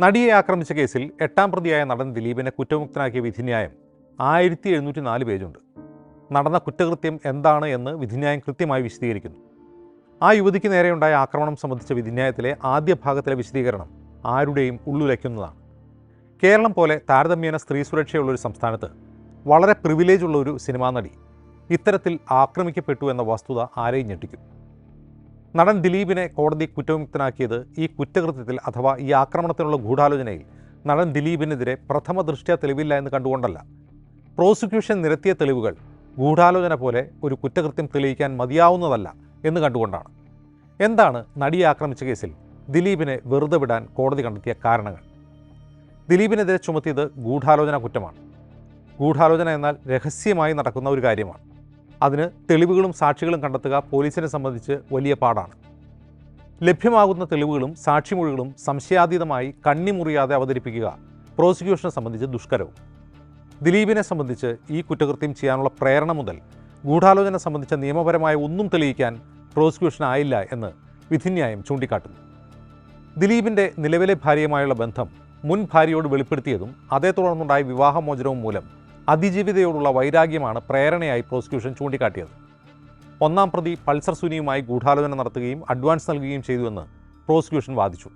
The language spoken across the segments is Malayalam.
നടിയെ ആക്രമിച്ച കേസിൽ 8ാം പ്രതിയായ നടൻ ദിലീപിനെ കുറ്റമുക്തനാക്കിയ വിധിന്യായം 1704 പേജുണ്ട്. നടന്ന കുറ്റകൃത്യം എന്താണ് എന്ന് വിധിന്യായം കൃത്യമായി വിശദീകരിക്കുന്നു. ആ യുവതിക്ക് നേരെയുണ്ടായ ആക്രമണം സംബന്ധിച്ച വിധിന്യായത്തിലെ ആദ്യ ഭാഗത്തിലെ വിശദീകരണം ആരുടെയും ഉള്ളുലയ്ക്കുന്നതാണ്. കേരളം പോലെ താരതമ്യേന സ്ത്രീ സുരക്ഷയുള്ളൊരു സംസ്ഥാനത്ത് വളരെ പ്രിവിലേജ് ഉള്ള ഒരു സിനിമാ നടി ഇത്തരത്തിൽ ആക്രമിക്കപ്പെട്ടു എന്ന വസ്തുത ആരെയും ഞെട്ടിക്കും. നടൻ ദിലീപിനെ കോടതി കുറ്റമുക്തനാക്കിയത് ഈ കുറ്റകൃത്യത്തിൽ അഥവാ ഈ ആക്രമണത്തിനുള്ള ഗൂഢാലോചനയിൽ നടൻ ദിലീപിനെതിരെ പ്രഥമ ദൃഷ്ട്യാ തെളിവില്ല എന്ന് കണ്ടുകൊണ്ടല്ല. പ്രോസിക്യൂഷൻ നിരത്തിയ തെളിവുകൾ ഗൂഢാലോചന പോലെ ഒരു കുറ്റകൃത്യം തെളിയിക്കാൻ മതിയാവുന്നതല്ല എന്ന് കണ്ടുകൊണ്ടാണ്. എന്താണ് നടിയെ ആക്രമിച്ച കേസിൽ ദിലീപിനെ വെറുതെ വിടാൻ കോടതി കണ്ടെത്തിയ കാരണങ്ങൾ? ദിലീപിനെതിരെ ചുമത്തിയത് ഗൂഢാലോചന കുറ്റമാണ്. ഗൂഢാലോചന എന്നാൽ രഹസ്യമായി നടക്കുന്ന ഒരു കാര്യമാണ്. അതിന് തെളിവുകളും സാക്ഷികളും കണ്ടെത്തുക പോലീസിനെ സംബന്ധിച്ച് വലിയ പാടാണ്. ലഭ്യമാകുന്ന തെളിവുകളും സാക്ഷിമൊഴികളും സംശയാതീതമായി കണ്ണിമുറിയാതെ അവതരിപ്പിക്കുക പ്രോസിക്യൂഷനെ സംബന്ധിച്ച് ദുഷ്കരവും. ദിലീപിനെ സംബന്ധിച്ച് ഈ കുറ്റകൃത്യം ചെയ്യാനുള്ള പ്രേരണ മുതൽ ഗൂഢാലോചന സംബന്ധിച്ച നിയമപരമായ ഒന്നും തെളിയിക്കാൻ പ്രോസിക്യൂഷനായില്ല എന്ന് വിധിന്യായം ചൂണ്ടിക്കാട്ടുന്നു. ദിലീപിൻ്റെ നിലവിലെ ഭാര്യയുമായുള്ള ബന്ധം മുൻ ഭാര്യയോട് വെളിപ്പെടുത്തിയതും അതേ തുടർന്നുണ്ടായ വിവാഹമോചനവും മൂലം അതിജീവിതയോടുള്ള വൈരാഗ്യമാണ് പ്രേരണയായി പ്രോസിക്യൂഷൻ ചൂണ്ടിക്കാട്ടിയത്. 1ാം പ്രതി പൾസർ സുനിയുമായി ഗൂഢാലോചന നടത്തുകയും അഡ്വാൻസ് നൽകുകയും ചെയ്തുവെന്ന് പ്രോസിക്യൂഷൻ വാദിച്ചു.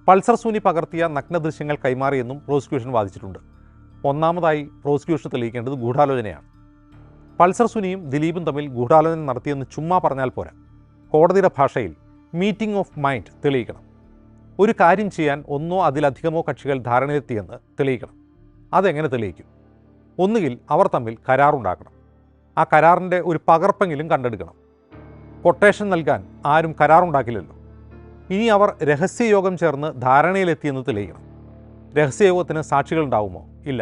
പൾസർ സുനി പകർത്തിയ നഗ്നദൃശ്യങ്ങൾ കൈമാറിയെന്നും പ്രോസിക്യൂഷൻ വാദിച്ചിട്ടുണ്ട്. ഒന്നാമതായി പ്രോസിക്യൂഷൻ തെളിയിക്കേണ്ടത് ഗൂഢാലോചനയാണ്. പൾസർ സുനിയും ദിലീപും തമ്മിൽ ഗൂഢാലോചന നടത്തിയെന്ന് ചുമ്മാ പറഞ്ഞാൽ പോരാ. കോടതിയുടെ ഭാഷയിൽ മീറ്റിംഗ് ഓഫ് മൈൻഡ് തെളിയിക്കണം. ഒരു കാര്യം ചെയ്യാൻ ഒന്നോ അതിലധികമോ കക്ഷികൾ ധാരണയെത്തിയെന്ന് തെളിയിക്കണം. അതെങ്ങനെ തെളിയിക്കും? ഒന്നുകിൽ അവർ തമ്മിൽ കരാറുണ്ടാക്കണം. ആ കരാറിൻ്റെ ഒരു പകർപ്പെങ്കിലും കണ്ടെടുക്കണം. കൊട്ടേഷൻ നൽകാൻ ആരും കരാറുണ്ടാക്കില്ലല്ലോ. ഇനി അവർ രഹസ്യയോഗം ചേർന്ന് ധാരണയിലെത്തിയെന്ന് തെളിയിക്കണം. രഹസ്യയോഗത്തിന് സാക്ഷികളുണ്ടാവുമോ? ഇല്ല.